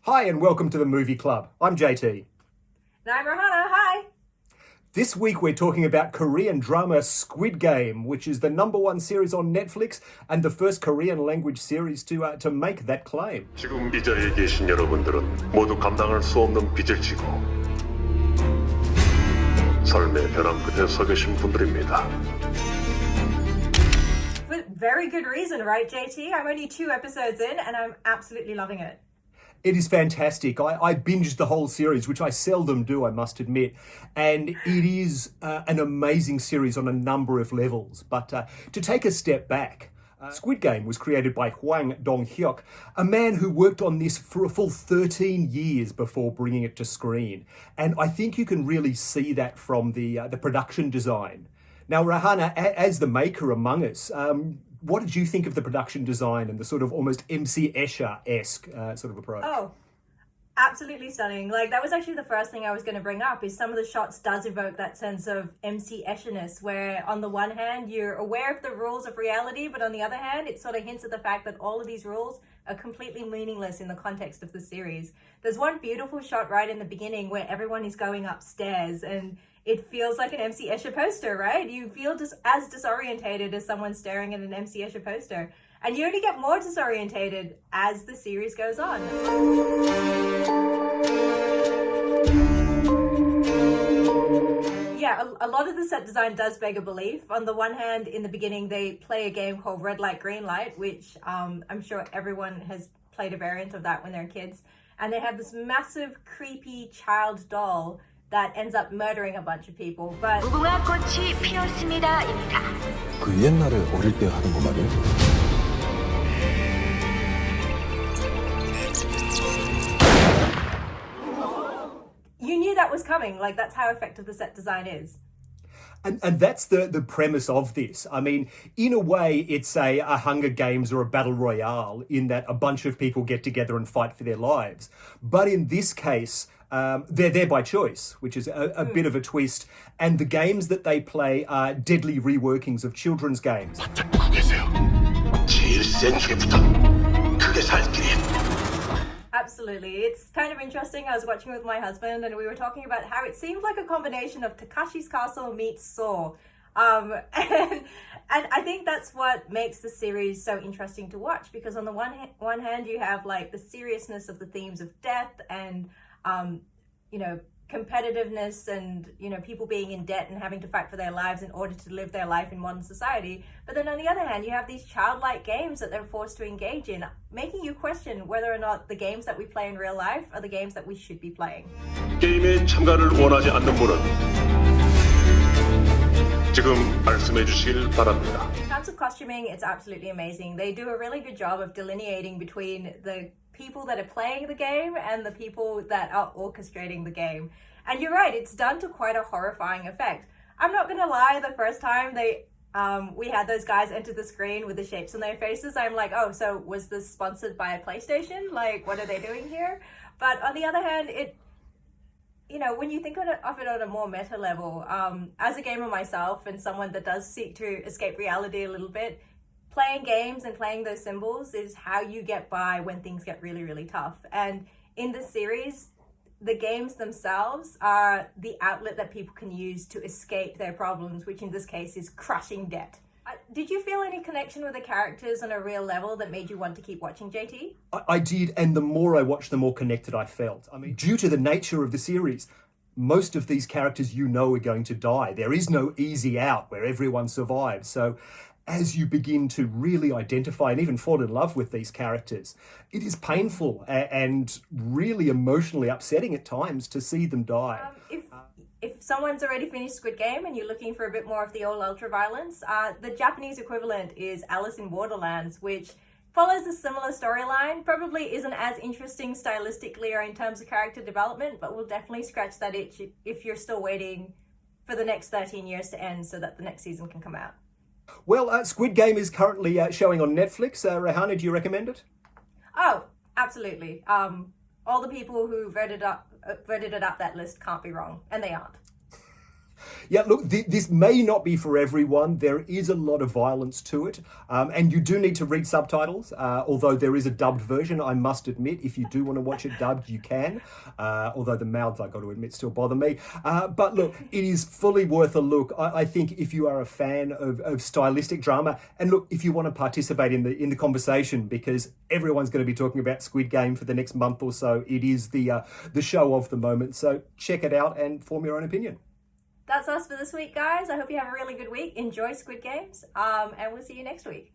Hi and welcome to the Movie Club. I'm JT. And I'm Rehana. Hi. This week we're talking about Korean drama Squid Game, which is the #1 series on Netflix and the first Korean language series to make that claim. 지금 이 자리에 계신 여러분들은 모두 감당할 수 없는 빚을 지고 삶의 벼랑 끝에 서 계신 분들입니다. With very good reason, right, JT? I'm only 2 episodes in and I'm absolutely loving it. It is fantastic. I binged the whole series, which I seldom do, I must admit. And it is an amazing series on a number of levels. But to take a step back, Squid Game was created by Hwang Dong-hyuk, a man who worked on this for a full 13 years before bringing it to screen. And I think you can really see that from the production design. Now, Rehana, as the maker among us, what did you think of the production design and the sort of almost MC Escher-esque sort of approach? Oh, absolutely stunning. Like, that was actually the first thing I was going to bring up, is some of the shots does evoke that sense of MC Escher-ness, where on the one hand, you're aware of the rules of reality, but on the other hand, it sort of hints at the fact that all of these rules are completely meaningless in the context of the series. There's one beautiful shot right in the beginning where everyone is going upstairs and it feels like an MC Escher poster, right? You feel just as disorientated as someone staring at an MC Escher poster. And you only get more disorientated as the series goes on. Yeah, a lot of the set design does beg a belief. On the one hand, in the beginning, they play a game called Red Light, Green Light, which I'm sure everyone has played a variant of that when they're kids. And they have this massive, creepy child doll that ends up murdering a bunch of people. But 무궁화 꽃이 피었습니다입니다. 그 옛날에 어릴 때 하던 거 말이야? you knew that was coming. Like, that's how effective the set design is. And that's the premise of this. I mean, in a way, it's a Hunger Games or a Battle Royale in that a bunch of people get together and fight for their lives. But in this case, they're there by choice, which is a bit of a twist. And the games that they play are deadly reworkings of children's games. 제일 센 중에부터 크게 살 길이. Absolutely. It's kind of interesting. I was watching with my husband and we were talking about how it seemed like a combination of Takashi's Castle meets Saw. And I think that's what makes the series so interesting to watch, because on the one hand, you have like the seriousness of the themes of death and, competitiveness and, people being in debt and having to fight for their lives in order to live their life in modern society. But then on the other hand, you have these childlike games that they're forced to engage in, making you question whether or not the games that we play in real life are the games that we should be playing. 게임에 참가를 원하지 않는 분은 지금 말씀해 주시길 바랍니다. In terms of costuming, it's absolutely amazing. They do a really good job of delineating between the people that are playing the game and the people that are orchestrating the game. And you're right, it's done to quite a horrifying effect. I'm not gonna lie, the first time we had those guys enter the screen with the shapes on their faces, I'm like, oh, so was this sponsored by a PlayStation? Like, what are they doing here? But on the other hand, when you think of it on a more meta level, as a gamer myself and someone that does seek to escape reality a little bit, playing games and playing those symbols is how you get by when things get really, really tough. And in this series, the games themselves are the outlet that people can use to escape their problems, which in this case is crushing debt. Did you feel any connection with the characters on a real level that made you want to keep watching, JT? I did, and the more I watched, the more connected I felt. I mean, due to the nature of the series, most of these characters are going to die. There is no easy out where everyone survives. So as you begin to really identify and even fall in love with these characters, it is painful and really emotionally upsetting at times to see them die. If someone's already finished Squid Game and you're looking for a bit more of the old ultra-violence, the Japanese equivalent is Alice in Borderlands, which follows a similar storyline, probably isn't as interesting stylistically or in terms of character development, but will definitely scratch that itch if you're still waiting for the next 13 years to end so that the next season can come out. Well, Squid Game is currently showing on Netflix. Rehana, do you recommend it? Oh, absolutely. All the people who voted it up that list can't be wrong, and they aren't. Yeah, look, this may not be for everyone. There is a lot of violence to it, and you do need to read subtitles, although there is a dubbed version, I must admit. If you do want to watch it dubbed, you can, although the mouths, I got to admit, still bother me. But look, it is fully worth a look. I think if you are a fan of stylistic drama, and look, if you want to participate in the conversation, because everyone's going to be talking about Squid Game for the next month or so, it is the show of the moment. So check it out and form your own opinion. That's us for this week, guys. I hope you have a really good week. Enjoy Squid Games, and we'll see you next week.